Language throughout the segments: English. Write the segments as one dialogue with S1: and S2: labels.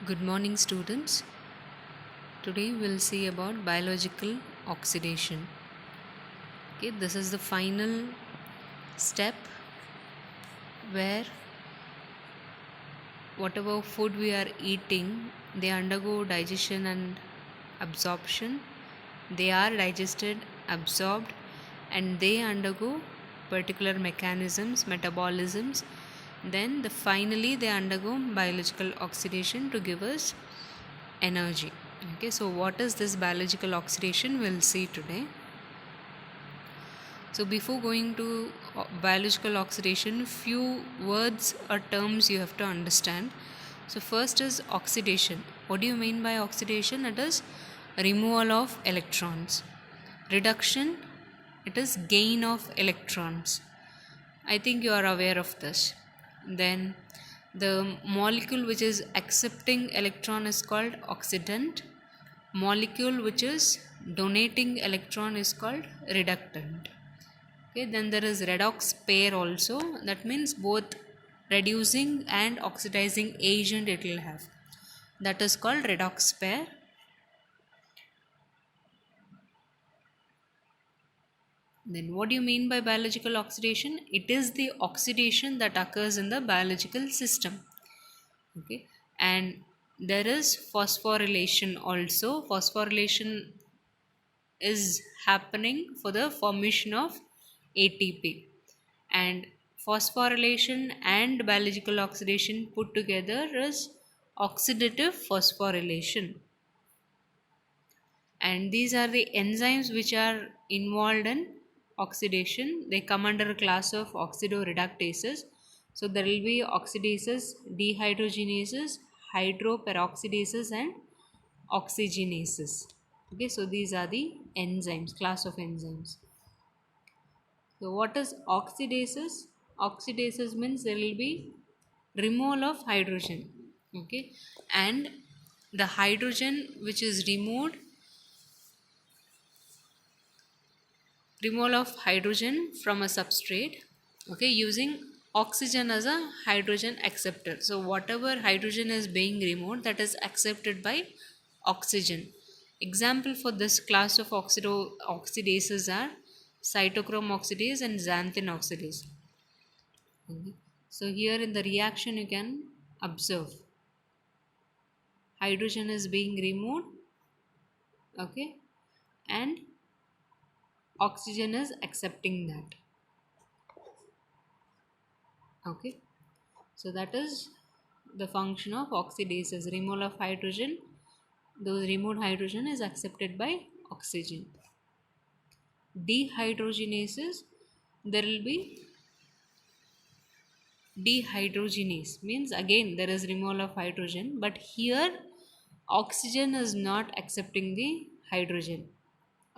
S1: Good morning, students. Today we'll see about biological oxidation. Okay, this is the final step where whatever food we are eating, they undergo digestion and absorption. They are digested, absorbed, and they undergo particular mechanisms, metabolisms. Then finally they undergo biological oxidation to give us energy. Okay, so what is this biological oxidation? We'll see today. So before going to biological oxidation, few words or terms you have to understand. So first is oxidation. What do you mean by oxidation? It is removal of electrons. Reduction, it is gain of electrons. I think you are aware of this. Then the molecule which is accepting electron is called oxidant. Molecule which is donating electron is called reductant. Okay, then there is redox pair also. That means both reducing and oxidizing agent it will have. That is called redox pair. Then what do you mean by biological oxidation? It is the oxidation that occurs in the biological system. Okay, and there is phosphorylation also. Phosphorylation is happening for the formation of ATP, and phosphorylation and biological oxidation put together is oxidative phosphorylation, and these are the enzymes which are involved in oxidation. They come under a class of oxidoreductases. So there will be oxidases, dehydrogenases, hydroperoxidases, and oxygenases. Okay, so these are the enzymes, class of enzymes. So what is oxidases? Oxidases means there will be removal of hydrogen. Okay, and the hydrogen which is removal of hydrogen from a substrate, okay, using oxygen as a hydrogen acceptor. So whatever hydrogen is being removed, that is accepted by oxygen. Example for this class of oxidases are cytochrome oxidase and xanthine oxidase. Okay. So here in the reaction you can observe hydrogen is being removed, okay, and oxygen is accepting that. Okay, so that is the function of oxidases, removal of hydrogen. Those removed hydrogen is accepted by oxygen. Dehydrogenases, there will be dehydrogenase, means again there is removal of hydrogen, but here oxygen is not accepting the hydrogen.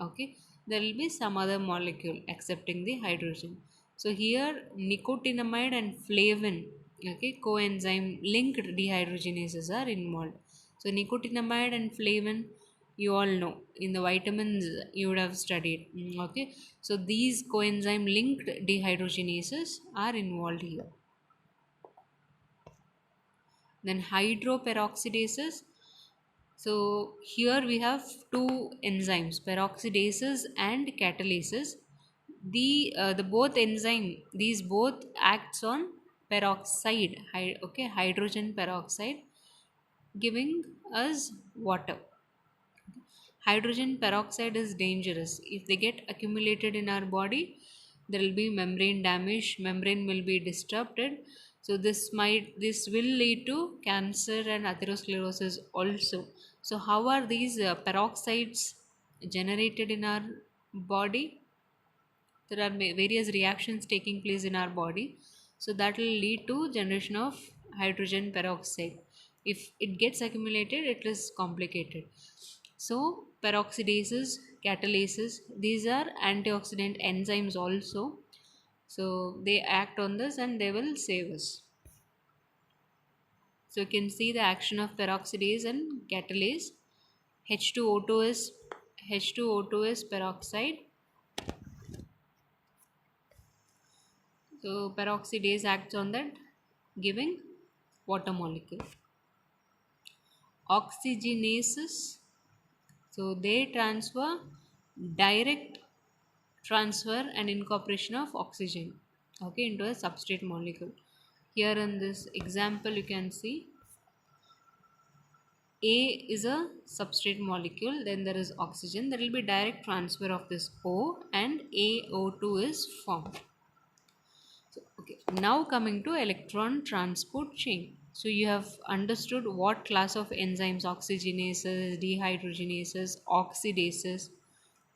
S1: Okay, there will be some other molecule accepting the hydrogen. So here nicotinamide and flavin, okay, coenzyme linked dehydrogenases are involved. So nicotinamide and flavin, you all know in the vitamins you would have studied. Okay, so these coenzyme linked dehydrogenases are involved here. Then hydroperoxidases. So here we have two enzymes, peroxidases and catalases. The both enzyme, these both acts on peroxide, okay, hydrogen peroxide, giving us water. Hydrogen peroxide is dangerous. If they get accumulated in our body, there will be membrane damage, membrane will be disrupted. So this will lead to cancer and atherosclerosis also. So how are these peroxides generated in our body? There are various reactions taking place in our body, so that will lead to generation of hydrogen peroxide. If it gets accumulated, it is complicated. So peroxidases, catalases, these are antioxidant enzymes also. So they act on this and they will save us. So you can see the action of peroxidase and catalase. H2O2 is H2O2 is peroxide. So peroxidase acts on that, giving water molecule. oxygenases. So they transfer direct transfer and incorporation of oxygen, okay, into a substrate molecule. Here in this example you can see A is a substrate molecule, then there is oxygen. There will be direct transfer of this O and AO2 is formed. So, okay, now coming to electron transport chain. So you have understood what class of enzymes: oxygenases, dehydrogenases, oxidases,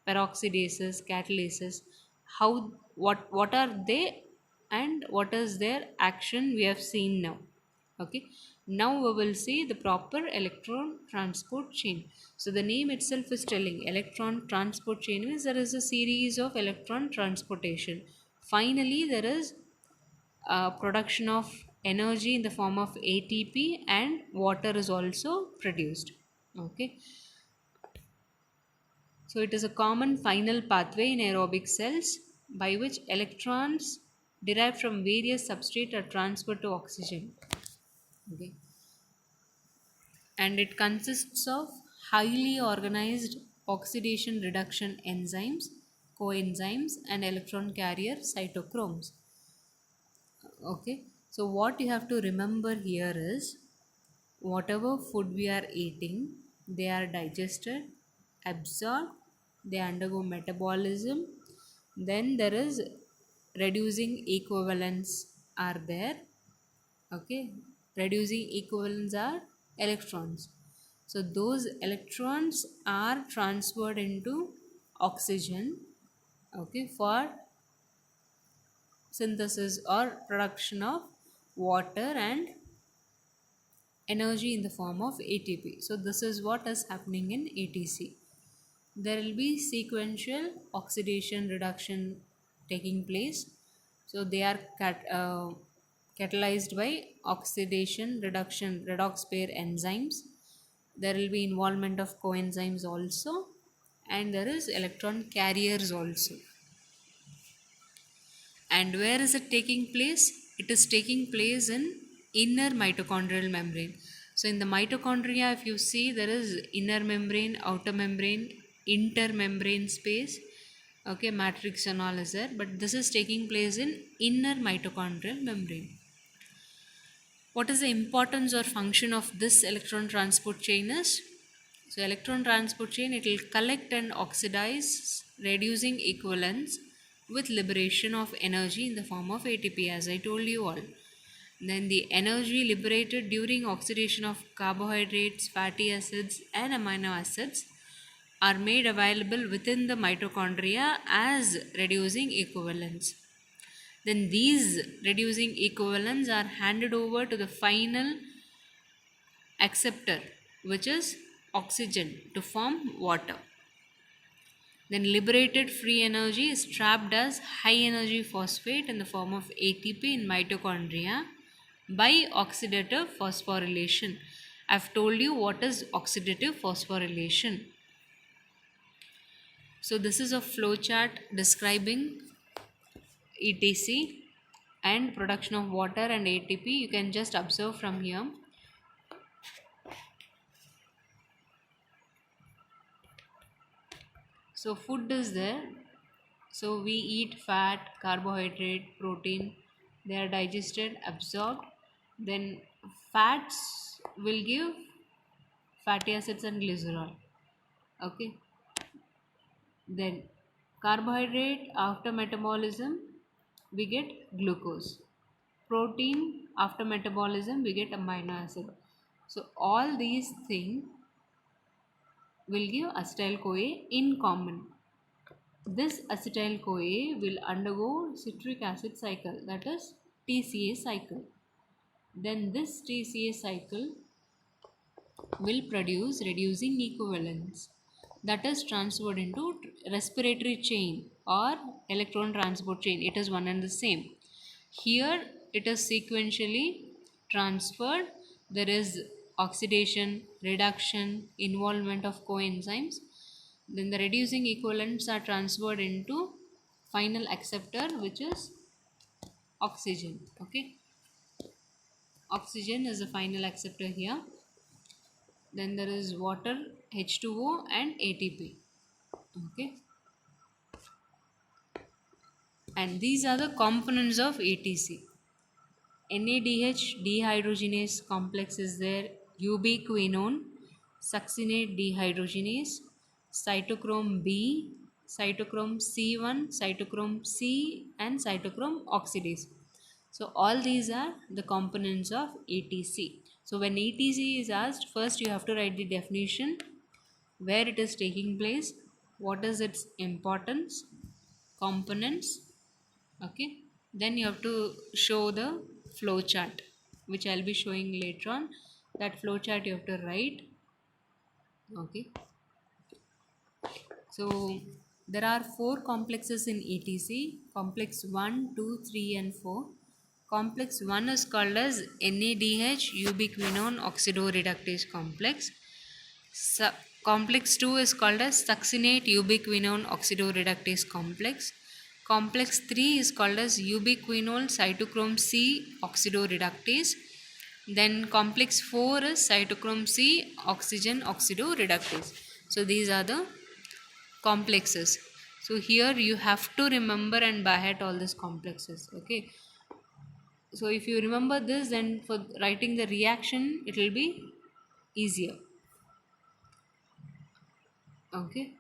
S1: peroxidases, catalases. How, what are they and what is their action we have seen now. Okay, now we will see the proper electron transport chain. So the name itself is telling electron transport chain means there is a series of electron transportation. Finally, there is production of energy in the form of ATP and water is also produced. Okay, so it is a common final pathway in aerobic cells by which electrons derived from various substrate are transferred to oxygen. Okay, and it consists of highly organized oxidation reduction enzymes, coenzymes, and electron carrier cytochromes. Okay, so what you have to remember here is whatever food we are eating, they are digested, absorbed, they undergo metabolism, then there is reducing equivalents are there. Okay, reducing equivalents are electrons. So those electrons are transferred into oxygen, okay, for synthesis or production of water and energy in the form of ATP. So this is what is happening in ATC. There will be sequential oxidation reduction taking place. So they are catalyzed by oxidation reduction redox pair enzymes. There will be involvement of coenzymes also, and there is electron carriers also. And where is it taking place? It is taking place in inner mitochondrial membrane. So in the mitochondria, if you see, there is inner membrane, outer membrane, intermembrane space, okay, matrix and all is there, but this is taking place in inner mitochondrial membrane. What is the importance or function of this electron transport chain is? So electron transport chain, it will collect and oxidize, reducing equivalents with liberation of energy in the form of ATP, as I told you all. Then the energy liberated during oxidation of carbohydrates, fatty acids and amino acids are made available within the mitochondria as reducing equivalents. Then these reducing equivalents are handed over to the final acceptor, which is oxygen, to form water. Then liberated free energy is trapped as high energy phosphate in the form of ATP in mitochondria by oxidative phosphorylation. I've told you what is oxidative phosphorylation. So this is a flowchart describing ETC and production of water and ATP. You can just observe from here. So food is there. So we eat fat, carbohydrate, protein. They are digested, absorbed. Then fats will give fatty acids and glycerol. Okay. Then carbohydrate, after metabolism we get glucose. Protein, after metabolism we get amino acid. So all these things will give acetyl CoA in common. This acetyl CoA will undergo citric acid cycle, that is TCA cycle. Then this TCA cycle will produce reducing equivalents, that is transferred into respiratory chain or electron transport chain. It is one and the same. Here it is sequentially transferred. There is oxidation, reduction, involvement of coenzymes. Then the reducing equivalents are transferred into final acceptor, which is oxygen. Okay, oxygen is the final acceptor here. then there is water, H2O and ATP. Okay, and these are the components of ATC. NADH dehydrogenase complex is there, ubiquinone, succinate dehydrogenase, cytochrome B, cytochrome C1, cytochrome C, and cytochrome oxidase. So all these are the components of ATC. So when ATC is asked, first you have to write the definition, where it is taking place, what is its importance, components, okay, then you have to show the flow chart, which I'll be showing later on. That flow chart you have to write. Okay, so there are four complexes in ETC: complex 1, 2, 3, and 4. Complex 1 is called as NADH ubiquinone oxidoreductase complex. Complex 2 is called as succinate ubiquinone oxidoreductase complex. Complex 3 is called as ubiquinol cytochrome C oxidoreductase. Then complex 4 is cytochrome C oxygen oxidoreductase. So these are the complexes. So here you have to remember and by heart all these complexes. Okay. So if you remember this, then for writing the reaction it will be easier. Okay.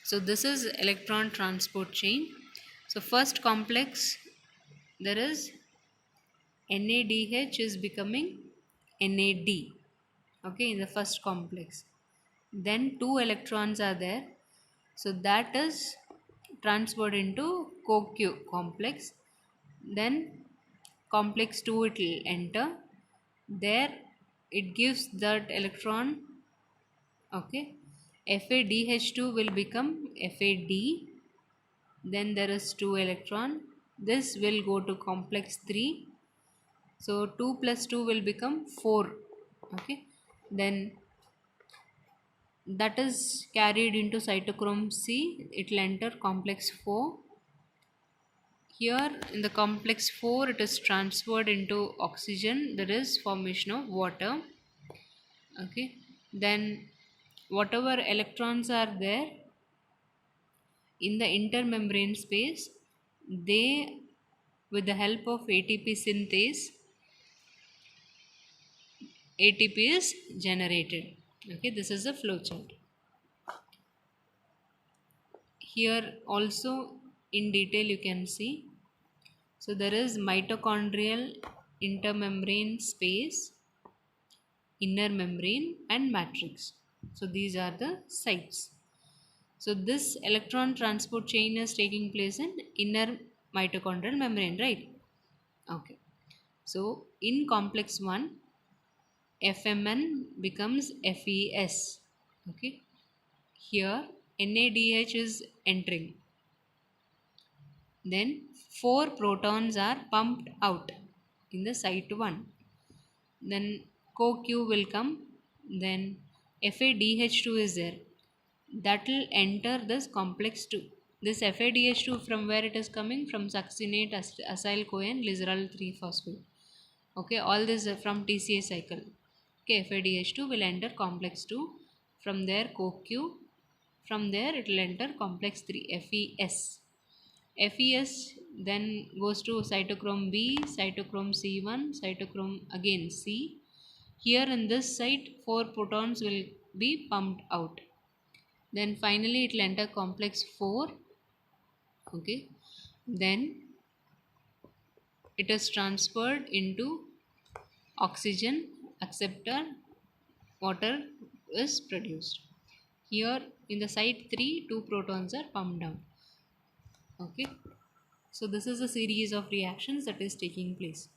S1: So this is electron transport chain. So first complex there is NADH is becoming NAD. Okay, in the first complex. Then two electrons are there. So that is transferred into CoQ complex. Then complex 2 it will enter. There it gives that electron. Okay. FADH2 will become FAD. Then there is 2 electron. This will go to complex 3. So 2 plus 2 will become 4. Okay. Then that is carried into cytochrome C. It will enter complex 4. Here in the complex 4 it is transferred into oxygen. There is formation of water. Okay. Then whatever electrons are there in the intermembrane space, they with the help of ATP synthase, ATP is generated. Okay, this is a flow chart. Here also in detail you can see. So there is mitochondrial intermembrane space, inner membrane and matrix. So these are the sites. So this electron transport chain is taking place in inner mitochondrial membrane, right? Okay. So in complex 1, FMN becomes FES. Okay. Here NADH is entering. Then 4 protons are pumped out in the site 1. Then CoQ will come. Then FADH2 is there. That will enter this complex 2. This FADH2 from where it is coming? From succinate acyl CoA lyserol 3 phosphate. Okay, all this from TCA cycle. Okay, FADH2 will enter complex 2. From there CoQ. From there it will enter complex 3 FES. FES then goes to cytochrome B, cytochrome C1, cytochrome again C. Here in this site 4 protons will be pumped out. Then finally it will enter complex 4. Okay. Then it is transferred into oxygen acceptor, water is produced. Here in the site 3, 2 protons are pumped down. Okay. So this is a series of reactions that is taking place.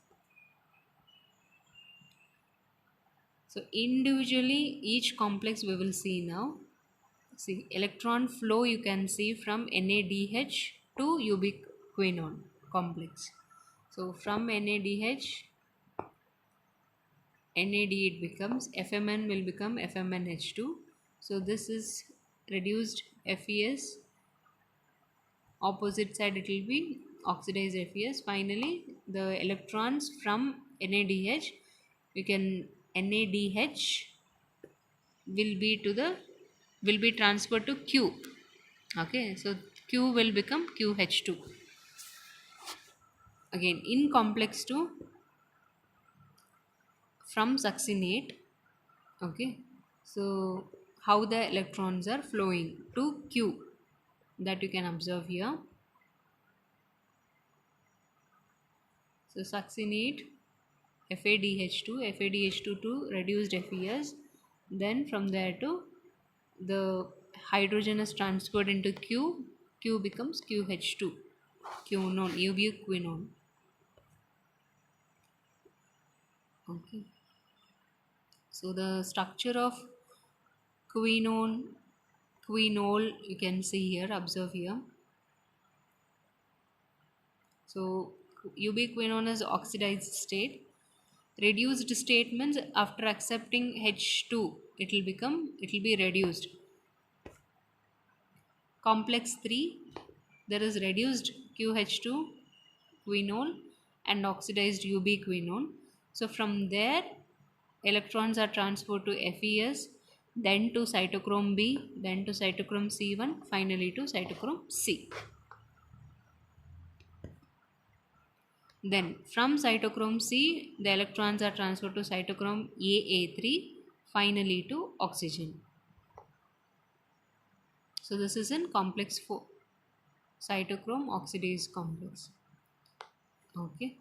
S1: So individually each complex we will see now. See, electron flow you can see from NADH to ubiquinone complex. So from NADH, NAD it becomes, FMN will become FMNH2. So this is reduced FES. Opposite side it will be oxidized FES. Finally the electrons from NADH, you can NADH will be transferred to Q. Okay, so Q will become QH2. Again, in complex 2, from succinate. Okay, so how the electrons are flowing to Q, that you can observe here. So succinate, FADH2, FADH2 to reduced FES, then from there to the hydrogen is transferred into Q, Q becomes QH2, quinone, ubiquinone. Okay, so the structure of quinone, quinol, you can see here, observe here. So ubiquinone is oxidized state. Reduced state means after accepting H2, it will be reduced. Complex 3, there is reduced QH2, quinol, and oxidized ubiquinone. So from there, electrons are transferred to FES, then to cytochrome B, then to cytochrome C1, finally to cytochrome C. Then from cytochrome C, the electrons are transferred to cytochrome AA3, finally to oxygen. So this is in complex 4, cytochrome oxidase complex. Okay.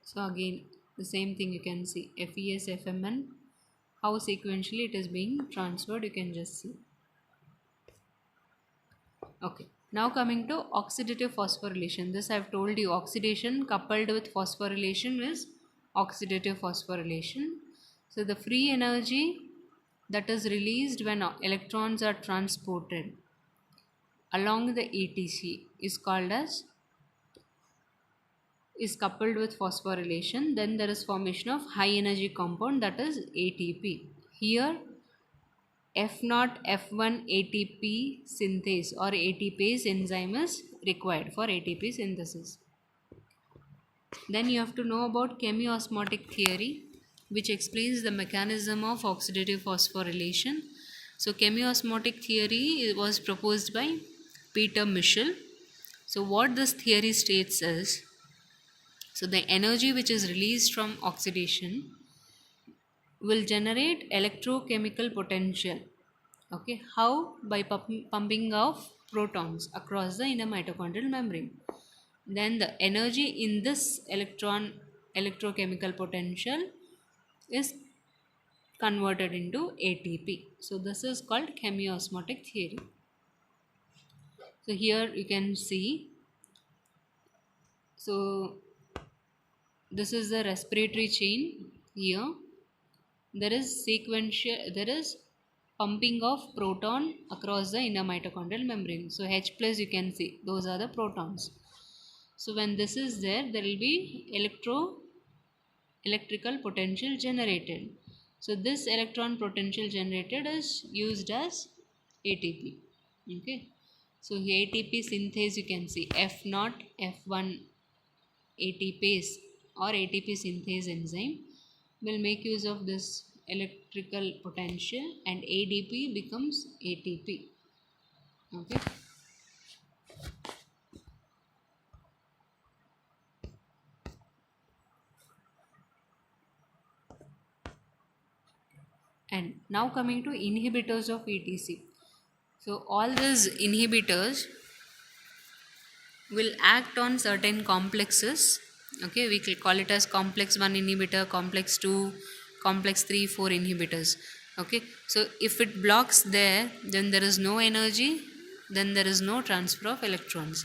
S1: So again, the same thing you can see, FES, FMN, how sequentially it is being transferred, you can just see. Okay. Now coming to oxidative phosphorylation. This I have told you, oxidation coupled with phosphorylation is oxidative phosphorylation. So the free energy that is released when electrons are transported along the ATC is coupled with phosphorylation. Then there is formation of high energy compound, that is ATP. Here F0 F1 ATP synthase or ATPase enzyme is required for ATP synthesis. Then you have to know about chemiosmotic theory, which explains the mechanism of oxidative phosphorylation. So chemiosmotic theory was proposed by Peter Michel. So what this theory states is, so the energy which is released from oxidation will generate electrochemical potential. Okay, how? By pumping of protons across the inner mitochondrial membrane. Then the energy in this electrochemical potential is converted into ATP. So this is called chemiosmotic theory. So here you can see, so this is the respiratory chain. Here there is pumping of proton across the inner mitochondrial membrane. So H plus, you can see those are the protons. So when this is there will be electrical potential generated. So this electron potential generated is used as ATP. Okay, so ATP synthase, you can see F0 F1 ATPase or ATP synthase enzyme will make use of this electrical potential and ADP becomes ATP. Okay. And now coming to inhibitors of ETC. So all these inhibitors will act on certain complexes. Okay, we can call it as complex 1 inhibitor, complex 2, complex 3, 4 inhibitors. Okay, so if it blocks there, then there is no energy, then there is no transfer of electrons.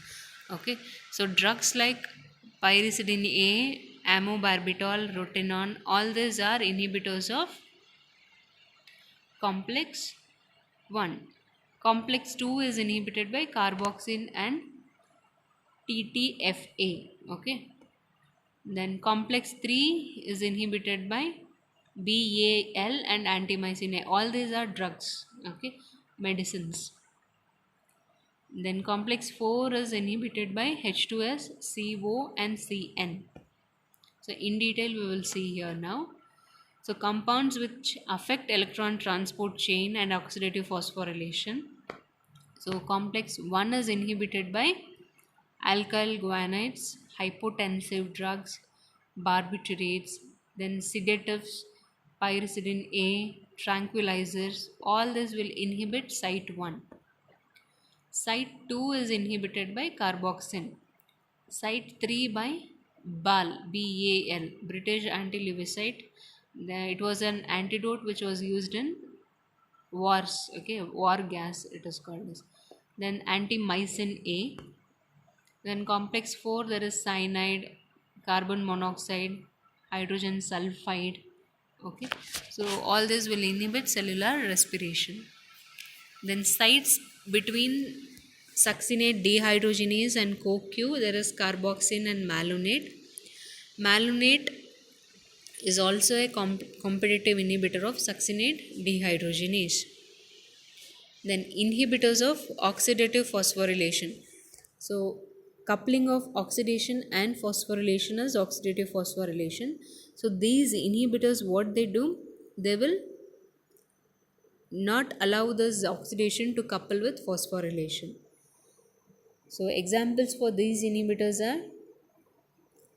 S1: Okay, so drugs like pyridine A, amobarbitol, rotenone, all these are inhibitors of complex 1. Complex 2 is inhibited by carboxyl and TTFA. Okay. Then complex 3 is inhibited by BAL and antimycin A. All these are drugs. Okay. Medicines. Then complex 4 is inhibited by H2S, CO, and Cn. So in detail we will see here now. So compounds which affect electron transport chain and oxidative phosphorylation. So complex 1 is inhibited by alkyl guanides, hypotensive drugs, barbiturates, then sedatives, pyridine A, tranquilizers. All this will inhibit site 1. Site 2 is inhibited by carboxin. Site 3 by BAL, British anti-lewisite. It was an antidote which was used in wars, okay, war gas it is called as. Then antimycin A. Then complex 4 there is cyanide, carbon monoxide, hydrogen sulfide. Okay, so all this will inhibit cellular respiration. Then sites between succinate dehydrogenase and CoQ, there is carboxyl and malonate. Malonate is also a competitive inhibitor of succinate dehydrogenase. Then inhibitors of oxidative phosphorylation. So coupling of oxidation and phosphorylation is oxidative phosphorylation. So these inhibitors, what they do, they will not allow this oxidation to couple with phosphorylation. So examples for these inhibitors are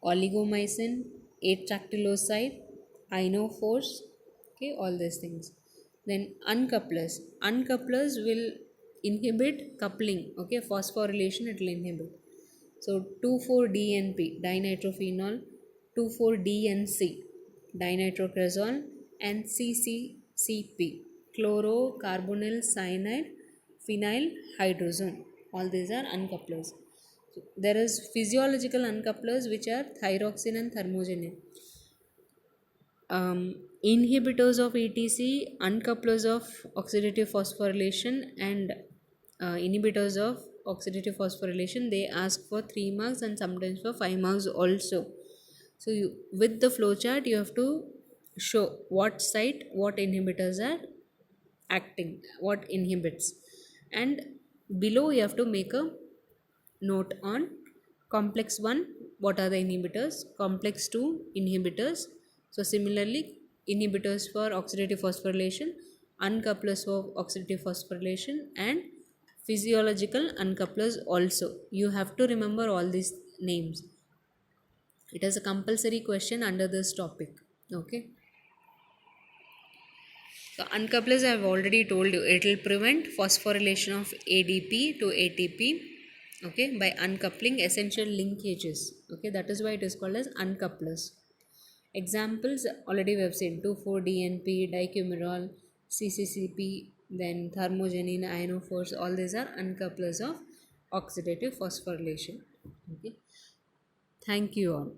S1: oligomycin, atractyloside, inophores, okay, all these things. Then uncouplers. Uncouplers will inhibit coupling, okay, phosphorylation it will inhibit. So 2,4-DNP, dinitrophenol, 2,4-DNC, dinitrocresol, and CCCP, chlorocarbonyl cyanide, phenyl hydrazone. All these are uncouplers. There is physiological uncouplers which are thyroxine and thermogenin. Inhibitors of ETC, uncouplers of oxidative phosphorylation, and inhibitors of oxidative phosphorylation, they ask for 3 marks and sometimes for 5 marks also. So with the flowchart you have to show what site what inhibitors are acting, what inhibits, and below you have to make a note on complex 1 what are the inhibitors, complex 2 inhibitors. So similarly inhibitors for oxidative phosphorylation, uncouplers for oxidative phosphorylation, and physiological uncouplers also. You have to remember all these names. It is a compulsory question under this topic. Okay. So uncouplers I have already told you, it will prevent phosphorylation of ADP to ATP, okay, by uncoupling essential linkages. Okay, that is why it is called as uncouplers. Examples already we have seen 2,4-DNP, dicumarol, CCCP, then thermogenin, ionophores, all these are uncouplers of oxidative phosphorylation. Okay. Thank you all.